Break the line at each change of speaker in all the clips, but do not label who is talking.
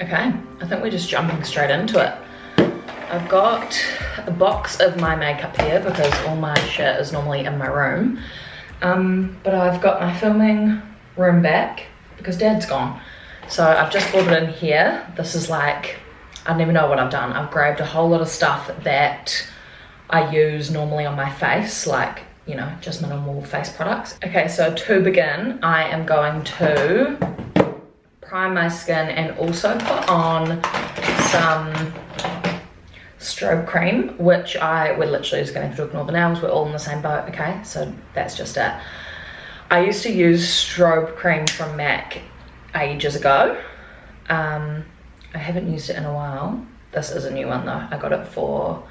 Okay, I think we're just jumping straight into it. I've got a box of my makeup here because all my shit is normally in my room. But I've got my filming room back because Dad's gone. So I've just brought it in here. This is like, I don't even know what I've done. I've grabbed a whole lot of stuff that I use normally on my face, like, you know, just my normal face products. Okay, so to begin, I am going to prime my skin and also put on some strobe cream, which we're literally just gonna have to ignore the nails. We're all in the same boat, okay? So that's just it. I used to use strobe cream from MAC ages ago. I haven't used it in a while. This is a new one though. I got it for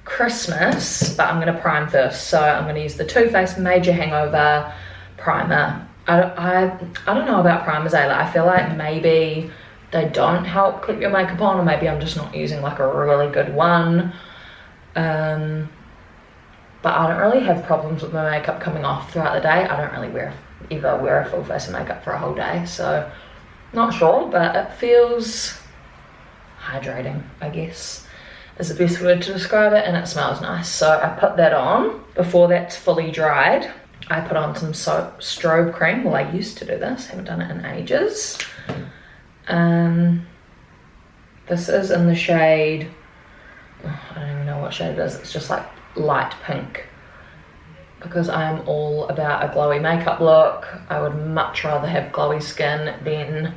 Christmas, but I'm gonna prime first. So I'm gonna use the Too Faced Major Hangover Primer. I don't know about primers, Ayla. I feel like maybe they don't help clip your makeup on, or maybe I'm just not using like a really good one. But I don't really have problems with my makeup coming off throughout the day. I don't really ever wear a full face of makeup for a whole day, so not sure, but it feels hydrating, I guess is the best word to describe it, and it smells nice. So I put that on. Before that's fully dried, I put on some strobe cream. Well, I used to do this, haven't done it in ages. This is in the shade, I don't even know what shade it is. It's just like light pink, because I am all about a glowy makeup look. I would much rather have glowy skin than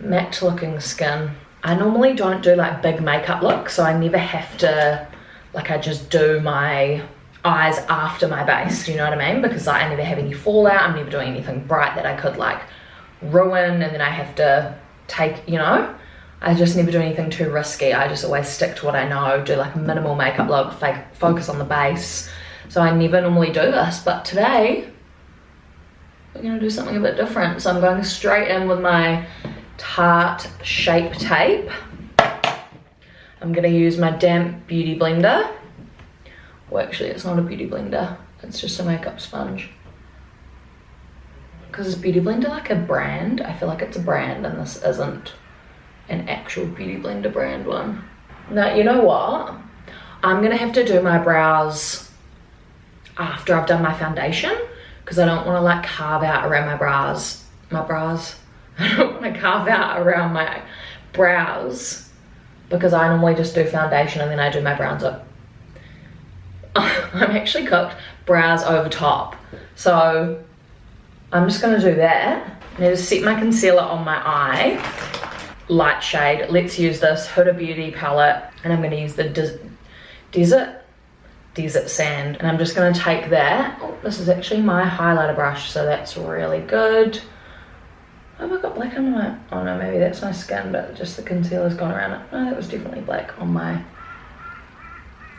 matte looking skin. I normally don't do like big makeup looks, so I never have to, like, I just do my eyes after my base, do you know what I mean? Because like, I never have any fallout. I'm never doing anything bright that I could like ruin and then I have to take, you know, I just never do anything too risky. I just always stick to what I know, do like a minimal makeup look, focus on the base. So I never normally do this, but today we're gonna do something a bit different. So I'm going straight in with my Tarte Shape Tape. I'm gonna use my damp beauty blender. Well, actually it's not a beauty blender, it's just a makeup sponge. Because is Beauty Blender like a brand? I feel like it's a brand and this isn't an actual Beauty Blender brand one. Now, you know what? I'm gonna have to do my brows after I've done my foundation, because I don't want to like carve out around my brows. I don't want to carve out around my brows because I normally just do foundation and then I do my brows up. I'm actually cooked, brows over top. So I'm just gonna do that. I need to set my concealer on my eye. Light shade, let's use this Huda Beauty palette, and I'm gonna use the Desert Sand, and I'm just gonna take that. Oh, this is actually my highlighter brush, so that's really good. Have I got black on my, oh no, maybe that's my skin, but just the concealer's gone around it. No, that was definitely black on my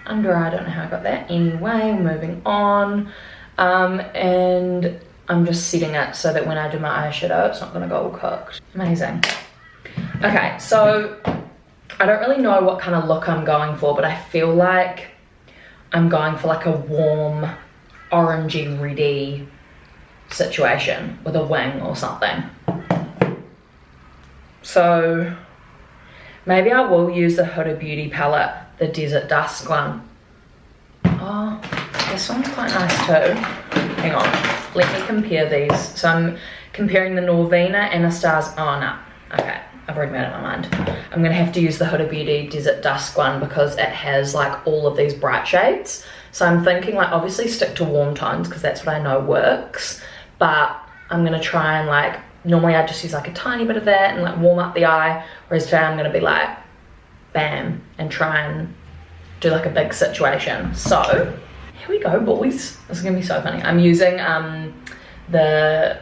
under eye. I don't know how I got that. Anyway, moving on. And I'm just setting it so that when I do my eyeshadow, it's not gonna go all cooked. Amazing. Okay, so I don't really know what kind of look I'm going for, but I feel like I'm going for like a warm, orangey, reddy situation with a wing or something. So maybe I will use the Huda Beauty palette, the Desert Dusk one. Oh, this one's quite nice too. Hang on, let me compare these. So I'm comparing the Norvina Anastasia, oh no, okay, I've already made up my mind. I'm gonna have to use the Huda Beauty Desert Dusk one because it has like all of these bright shades. So I'm thinking like obviously stick to warm tones because that's what I know works, but I'm gonna try and like, normally I just use like a tiny bit of that and like warm up the eye, whereas today I'm gonna be like, bam, and try and do like a big situation. So here we go, boys. This is gonna be so funny. I'm using the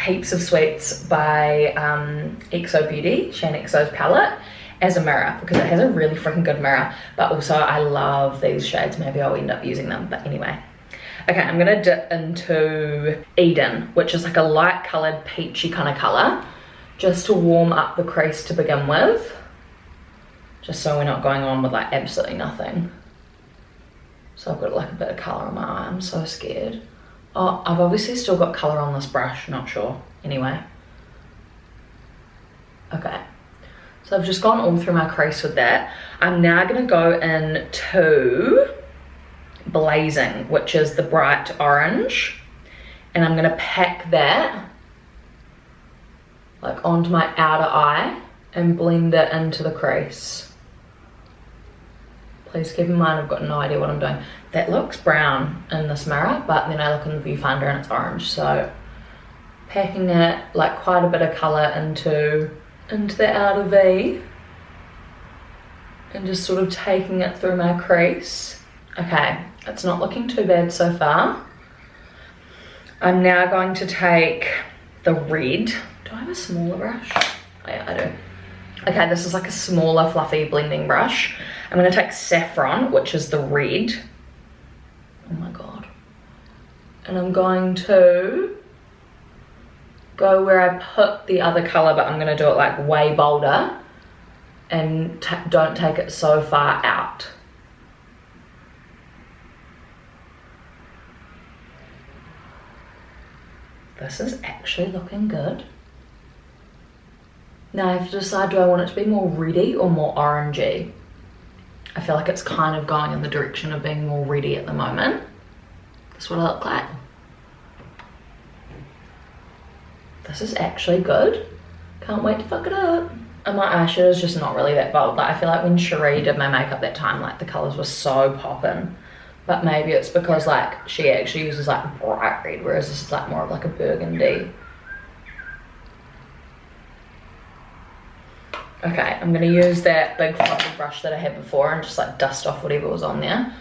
Heaps of Sweets by XO Beauty, Shane XO's palette, as a mirror because it has a really freaking good mirror, but also I love these shades. Maybe I'll end up using them, but anyway. Okay, I'm gonna dip into Eden, which is like a light colored peachy kind of color, just to warm up the crease to begin with, just so we're not going on with like absolutely nothing. So I've got like a bit of color on my eye. I'm so scared. Oh, I've obviously still got color on this brush, not sure. Anyway. Okay, So I've just gone all through my crease with that. I'm now gonna go into Blazing, which is the bright orange. And I'm gonna pack that like onto my outer eye and blend it into the crease. Please keep in mind I've got no idea what I'm doing. That looks brown in this mirror, but then I look in the viewfinder and it's orange. So packing it, like quite a bit of colour into the outer V and just sort of taking it through my crease. Okay, it's not looking too bad so far. I'm now going to take the red. Do I have a smaller brush? Oh yeah, I do. Okay, this is like a smaller fluffy blending brush. I'm gonna take Saffron, which is the red. Oh my God. And I'm going to go where I put the other color, but I'm gonna do it like way bolder and don't take it so far out. This is actually looking good. Now I have to decide, do I want it to be more reddy or more orangey? I feel like it's kind of going in the direction of being more reddy at the moment. That's what I look like. This is actually good. Can't wait to fuck it up. And my eyeshadow is just not really that bold. Like I feel like when Cherie did my makeup that time, like the colours were so poppin'. But maybe it's because like she actually uses like bright red, whereas this is like more of like a burgundy. Okay, I'm gonna use that big fluffy brush that I had before and just like dust off whatever was on there.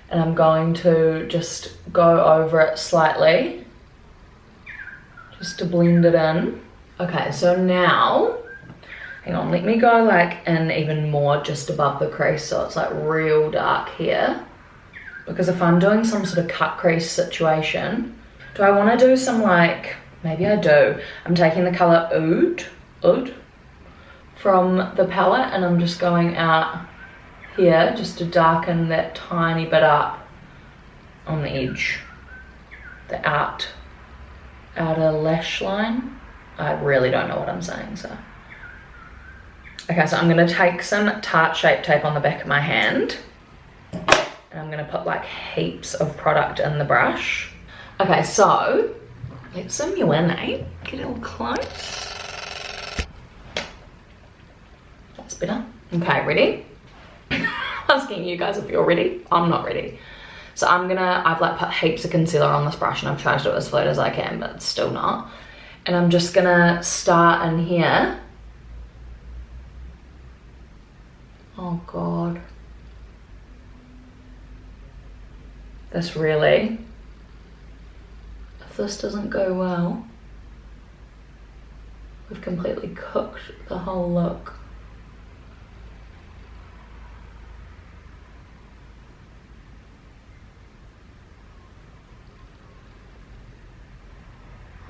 And I'm going to just go over it slightly, just to blend it in. Okay, so now, hang on, let me go like in even more just above the crease so it's like real dark here. Because if I'm doing some sort of cut crease situation, do I want to do some like, maybe I do. I'm taking the colour Oud from the palette and I'm just going out here just to darken that tiny bit up on the edge, the outer lash line. I really don't know what I'm saying, so. Okay, so I'm gonna take some Tarte Shape Tape on the back of my hand. And I'm gonna put like heaps of product in the brush. Okay, so let's zoom you in, eh? Get a little close. That's better. Okay, ready? Asking you guys if you're ready. I'm not ready. So I've like put heaps of concealer on this brush and I've tried to do it as flat as I can, but it's still not. And I'm just gonna start in here. Oh God. This really, if this doesn't go well, we've completely cooked the whole look.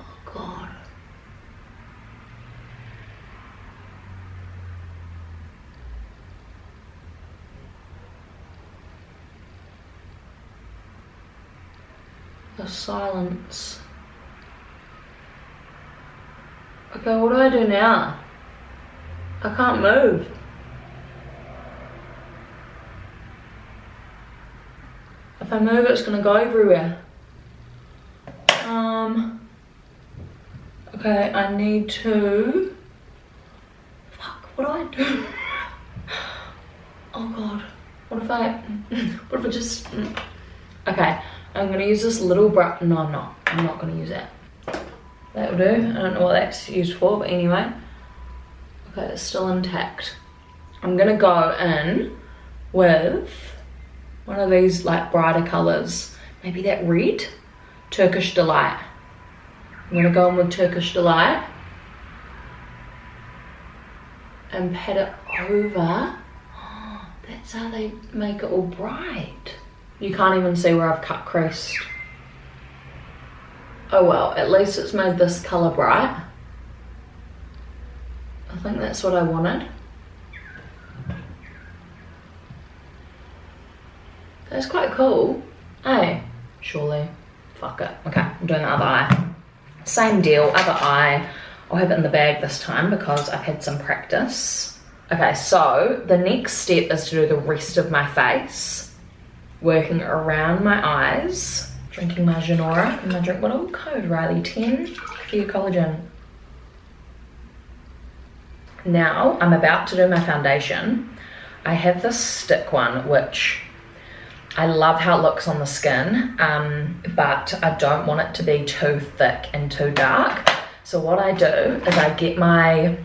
Oh God. The silence. Okay, what do I do now? I can't move. If I move, it's gonna go everywhere. Okay, I need to... Fuck, what do I do? Oh God, what if I just... Okay, I'm gonna use this little brush. No, I'm not. I'm not gonna use that. That'll do. I don't know what that's used for, but anyway. Okay, it's still intact. I'm gonna go in with one of these like brighter colours. Maybe that red? Turkish Delight. I'm gonna go in with Turkish Delight and pat it over. Oh, that's how they make it all bright. You can't even see where I've cut creased. Oh well, at least it's made this colour bright. I think that's what I wanted. That's quite cool. Hey, surely. Fuck it. Okay, I'm doing the other eye. Same deal, other eye. I'll have it in the bag this time because I've had some practice. Okay, so the next step is to do the rest of my face, working around my eyes, drinking my Genora and my drink bottle. Code Riley 10 for your collagen. Now I'm about to do my foundation. I have this stick one, which I love how it looks on the skin, but I don't want it to be too thick and too dark. So what I do is I get my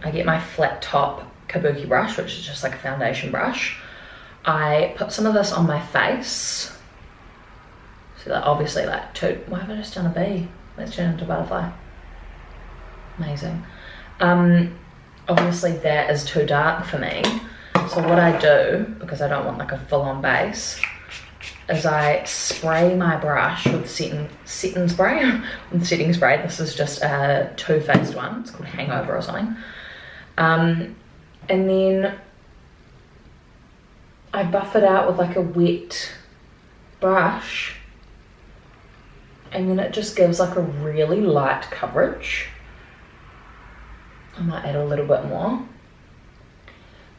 I get my flat top kabuki brush, which is just like a foundation brush. I put some of this on my face. So that obviously like why have I just done a bee? Let's turn into a butterfly. Amazing. Obviously that is too dark for me. So what I do, because I don't want like a full-on base, is I spray my brush with setting spray. This is just a Too Faced one. It's called Hangover or something. And then I buff it out with like a wet brush, and then it just gives like a really light coverage. I might add a little bit more.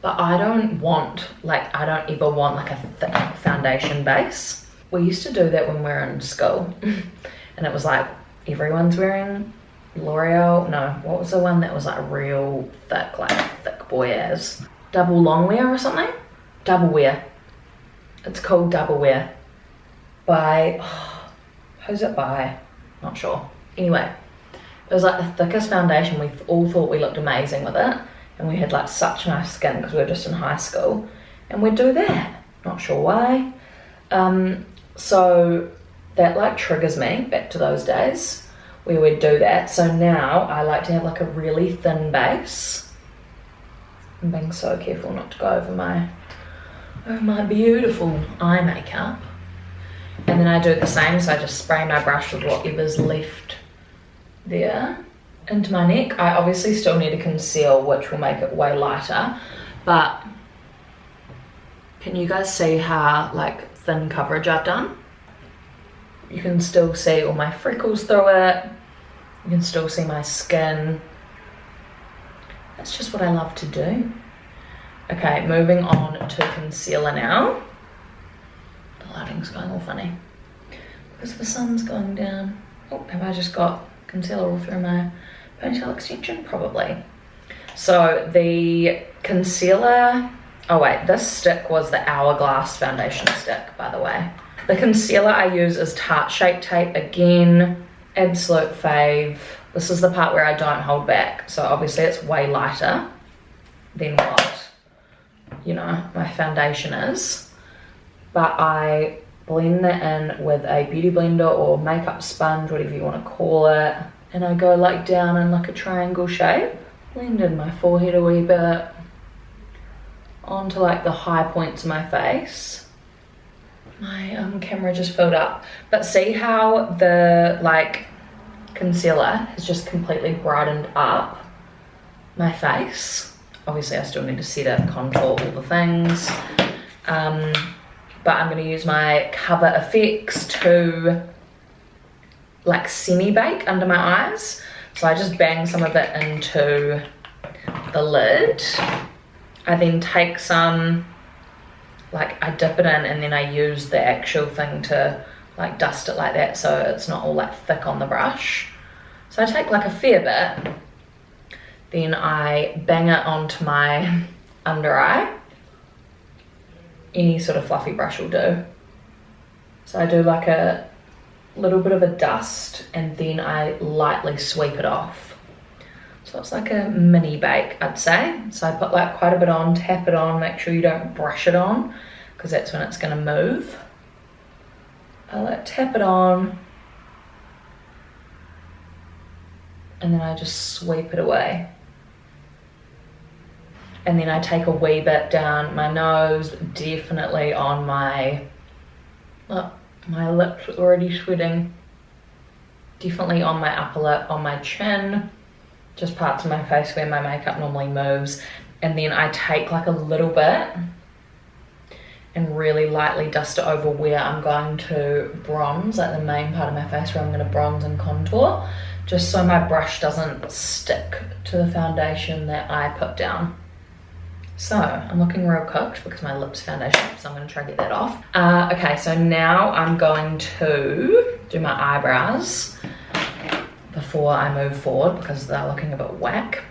But I don't ever want like a thick foundation base. We used to do that when we were in school. And it was like, everyone's wearing L'Oreal. No, what was the one that was like real thick, like thick boy ass? Double Longwear or something? Double Wear. It's called Double Wear. By, who's it by? Not sure. Anyway, it was like the thickest foundation. We all thought we looked amazing with it. And we had like such nice skin because we were just in high school, and we'd do that. Not sure why. So that like triggers me back to those days where we'd do that. So now I like to have like a really thin base. I'm being so careful not to go over my beautiful eye makeup. And then I do the same, so I just spray my brush with whatever's left there into my neck. I obviously still need to conceal, which will make it way lighter, but can you guys see how like thin coverage I've done? You can still see all my freckles through it. You can still see my skin. That's just what I love to do. Okay, moving on to concealer now. The lighting's going all funny because the sun's going down. Oh, have I just got concealer all through my ponytail extension? Probably. So the concealer, oh wait, this stick was the Hourglass foundation stick, by the way. The concealer I use is Tarte Shape Tape again, absolute fave. This is the part where I don't hold back, so obviously it's way lighter than what, you know, my foundation is, but I blend that in with a beauty blender or makeup sponge, whatever you want to call it. And I go like down in like a triangle shape, blend in my forehead a wee bit, onto like the high points of my face. My camera just filled up. But see how the like concealer has just completely brightened up my face. Obviously I still need to set it, contour, all the things. But I'm gonna use my Cover FX to like semi-bake under my eyes. So I just bang some of it into the lid. I then take some, like I dip it in and then I use the actual thing to like dust it like that so it's not all like thick on the brush. So I take like a fair bit, then I bang it onto my under eye. Any sort of fluffy brush will do. So I do like a little bit of a dust and then I lightly sweep it off. So it's like a mini bake, I'd say. So I put like quite a bit on, tap it on, make sure you don't brush it on because that's when it's going to move. I like tap it on and then I just sweep it away. And then I take a wee bit down my nose, definitely on my, oh, my lips are already sweating. Definitely on my upper lip, on my chin, just parts of my face where my makeup normally moves. And then I take like a little bit and really lightly dust it over where I'm going to bronze, like the main part of my face where I'm going to bronze and contour, just so my brush doesn't stick to the foundation that I put down. So I'm looking real cooked because my lips foundation, so I'm gonna try to get that off. Okay, so now I'm going to do my eyebrows before I move forward because they're looking a bit whack.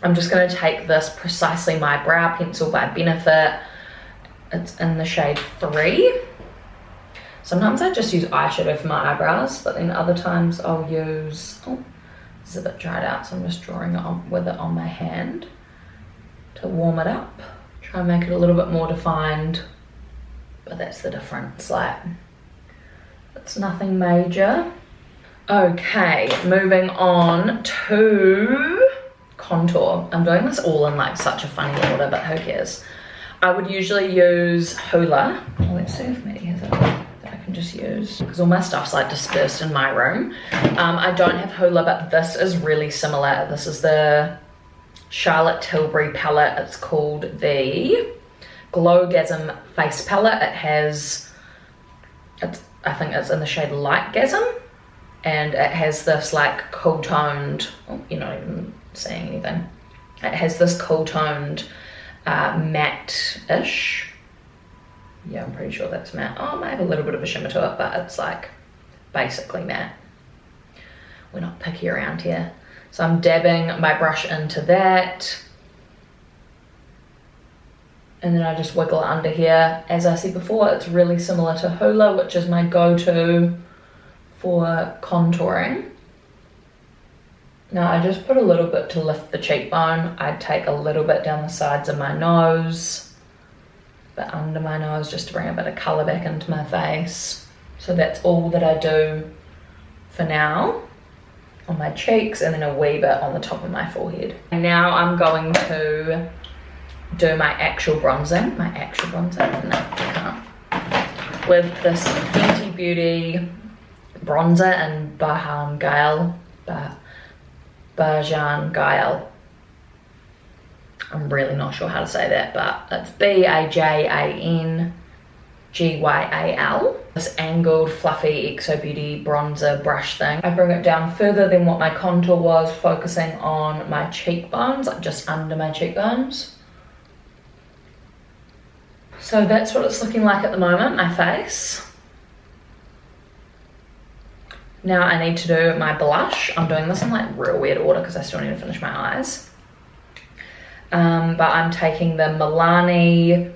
I'm just gonna take this Precisely My Brow Pencil by Benefit. It's in the shade 3. Sometimes I just use eyeshadow for my eyebrows, but then other times I'll use, oh, this is a bit dried out, so I'm just drawing it on, with it on my hand to warm it up. Try and make it a little bit more defined, but that's the difference, like, it's nothing major. Okay, moving on to contour. I'm doing this all in like such a funny order, but who cares? I would usually use Hoola. Oh, let's see if Maddie has it that I can just use, because all my stuff's like dispersed in my room. I don't have Hoola, but this is really similar. This is the Charlotte Tilbury palette. It's called the Glowgasm Face Palette. It has, I think it's in the shade Light Gasm, and it has this like cool toned, oh, you're not even seeing anything. It has this cool toned matte-ish. Yeah, I'm pretty sure that's matte. Oh, it might have a little bit of a shimmer to it, but it's like basically matte. We're not picky around here. So I'm dabbing my brush into that. And then I just wiggle it under here. As I said before, it's really similar to Hoola, which is my go-to for contouring. Now I just put a little bit to lift the cheekbone. I take a little bit down the sides of my nose, but under my nose, just to bring a bit of colour back into my face. So that's all that I do for now on my cheeks, and then a wee bit on the top of my forehead. And now I'm going to do my actual bronzing. No, I can't. With this Fenty Beauty bronzer in Bajan Gael. I'm really not sure how to say that, but it's Bajangyal. This angled fluffy Exo Beauty bronzer brush thing. I bring it down further than what my contour was, focusing on my cheekbones, like just under my cheekbones. So that's what it's looking like at the moment, my face. Now I need to do my blush. I'm doing this in like real weird order because I still need to finish my eyes. But I'm taking the Milani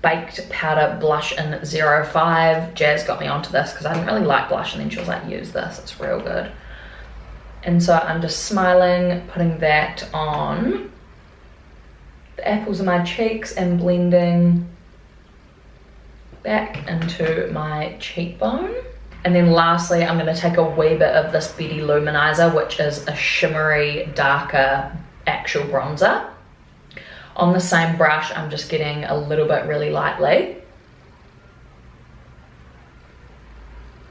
Baked Powder Blush in 05. Jazz got me onto this because I didn't really like blush, and then she was like, use this, it's real good. And so I'm just smiling, putting that on the apples of my cheeks and blending back into my cheekbone. And then lastly, I'm going to take a wee bit of this Betty Luminizer, which is a shimmery, darker actual bronzer. On the same brush, I'm just getting a little bit really lightly.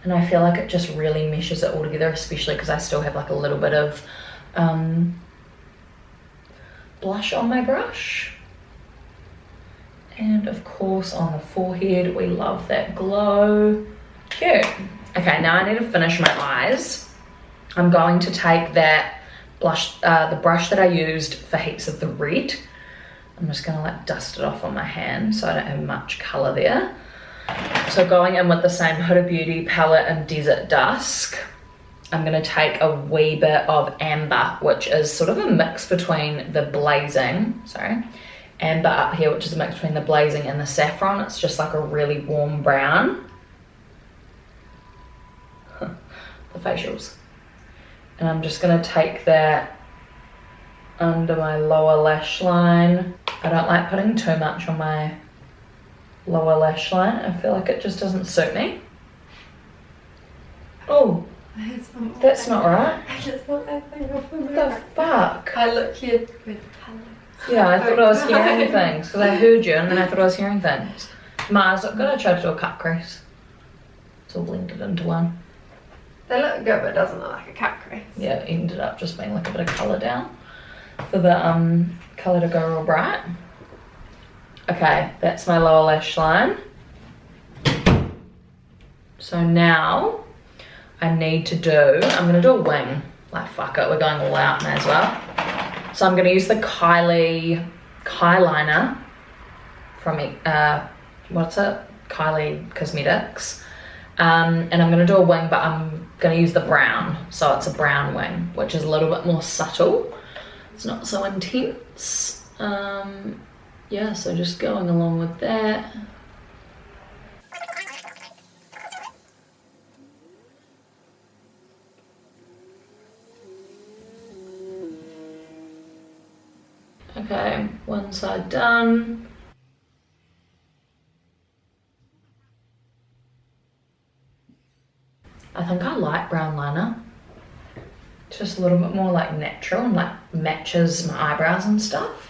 And I feel like it just really meshes it all together, especially because I still have like a little bit of blush on my brush. And of course on the forehead, we love that glow. Cute. Okay, now I need to finish my eyes. I'm going to take that blush, the brush that I used for Heaps of the Red. I'm just gonna like dust it off on my hand so I don't have much color there. So going in with the same Huda Beauty palette in Desert Dusk, I'm gonna take a wee bit of amber, which is sort of a mix between the blazing, amber up here, which is a mix between the blazing and the saffron. It's just like a really warm brown. The facials. And I'm just gonna take that under my lower lash line. I don't like putting too much on my lower lash line. I feel like it just doesn't suit me. Oh, that's not right. What the fuck?
I look here with colour.
Yeah, I thought I was hearing things because I heard you and then I thought I was hearing things. My eyes look good. I tried to do a cut crease. It's all blended into one.
They look good, but it doesn't look like a cut crease.
Yeah, it ended up just being like a bit of colour down for the colour to go real bright. Okay, that's my lower lash line. So now I need to do, I'm going to do a wing. like fuck it, we're going all out, may as well. So I'm gonna use the Kylie Liner from, what's it? Kylie Cosmetics. And I'm gonna do a wing, but I'm gonna use the brown. So it's a brown wing, which is a little bit more subtle. It's not so intense. Yeah, so just going along with that. Okay, one side done. I think I like brown liner. It's just a little bit more like natural and like matches my eyebrows and stuff.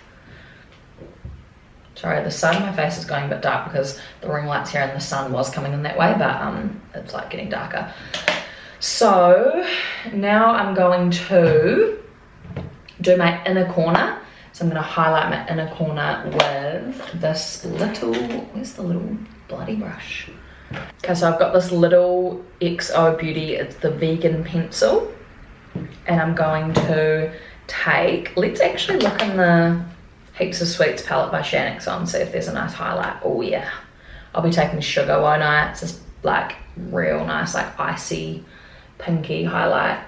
Sorry, the side of my face is going a bit dark because the ring light's here and the sun was coming in that way, but it's like getting darker. So now I'm going to do my inner corner. So I'm gonna highlight my inner corner with this little, where's the little bloody brush? Okay, so I've got this little XO Beauty, it's the vegan pencil. And I'm going to take, let's actually look in the Heaps of Sweets palette by Shaniks on, see if there's a nice highlight. Oh yeah, I'll be taking Sugar, won't I? It's just like real nice, like icy, pinky highlight.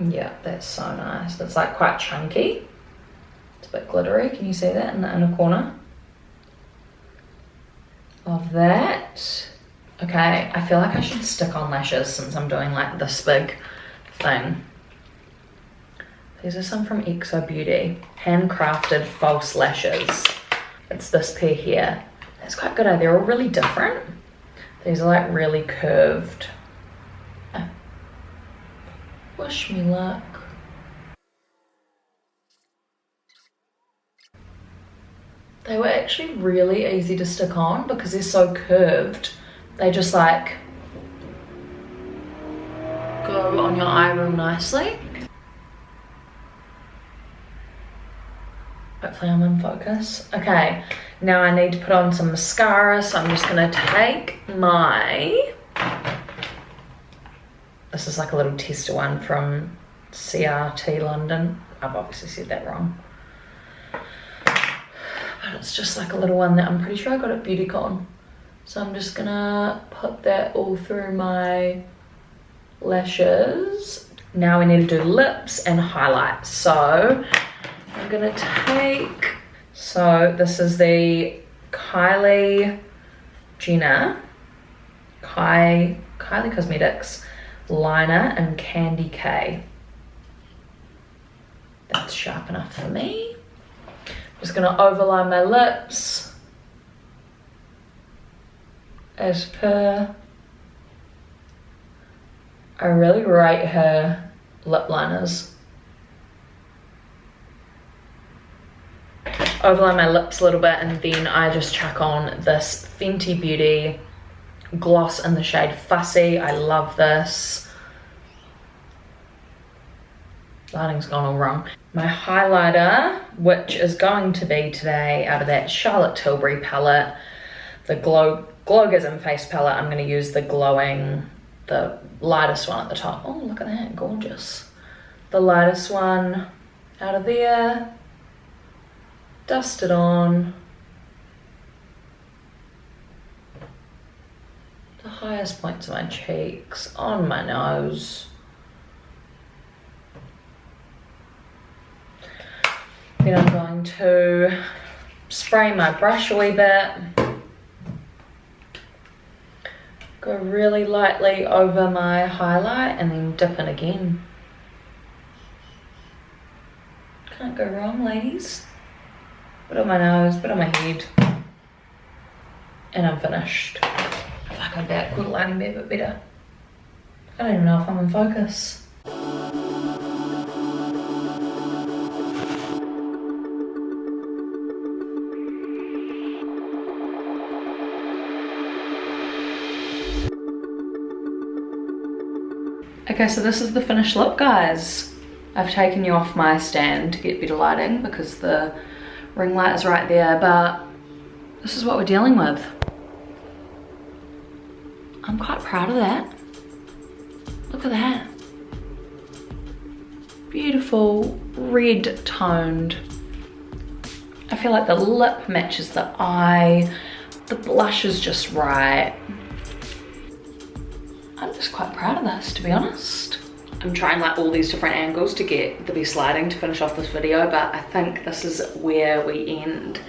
Yeah, that's so nice. It's like quite chunky. It's a bit glittery. Can you see that in the inner corner of that? Okay, I feel like I should stick on lashes since I'm doing like this big thing. These are some from XO Beauty. Handcrafted false lashes. It's this pair here. That's quite good. They're all really different. These are like really curved. Wish me luck. They were actually really easy to stick on because they're so curved. They just like go on your eye real nicely. Hopefully I'm in focus. Okay, now I need to put on some mascara, so I'm just gonna take my, this is like a little tester one from CRT London. I've obviously said that wrong. But it's just like a little one that I'm pretty sure I got at Beautycon. So I'm just gonna put that all through my lashes. Now we need to do lips and highlights. So I'm gonna take, so this is the Kylie Jenner, Kylie Cosmetics liner in Candy K. That's sharp enough for me. Just gonna overline my lips as per. I really rate her lip liners. Overline my lips a little bit and then I just chuck on this Fenty Beauty gloss in the shade Fussy. I love this. Lighting's gone all wrong. My highlighter, which is going to be today out of that Charlotte Tilbury palette, the Glowgasm face palette. I'm going to use the glowing, the lightest one at the top. Oh, look at that, gorgeous. The lightest one out of there. Dust it on. The highest points of my cheeks, on my nose. Then I'm going to spray my brush a wee bit. Go really lightly over my highlight and then dip in again. Can't go wrong, ladies. Bit on my nose, bit on my head. And I'm finished. I feel like I'm back with lighting be a bit better. I don't even know if I'm in focus. Okay, so this is the finished look, guys. I've taken you off my stand to get better lighting because the ring light is right there, but this is what we're dealing with. I'm quite proud of that. Look at that. beautiful red toned. I feel like the lip matches the eye. The blush is just right. I'm just quite proud of this, to be honest. I'm trying like all these different angles to get the best lighting to finish off this video, but I think this is where we end.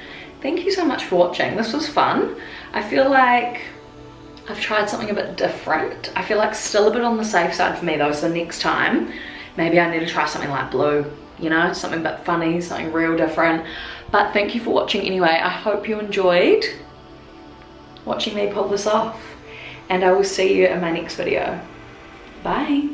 Thank you so much for watching. This was fun. I feel like I've tried something a bit different. I feel like still a bit on the safe side for me though, so next time, maybe I need to try something like blue, you know, something a bit funny, something real different. But thank you for watching anyway. I hope you enjoyed watching me pull this off, and I will see you in my next video. Bye.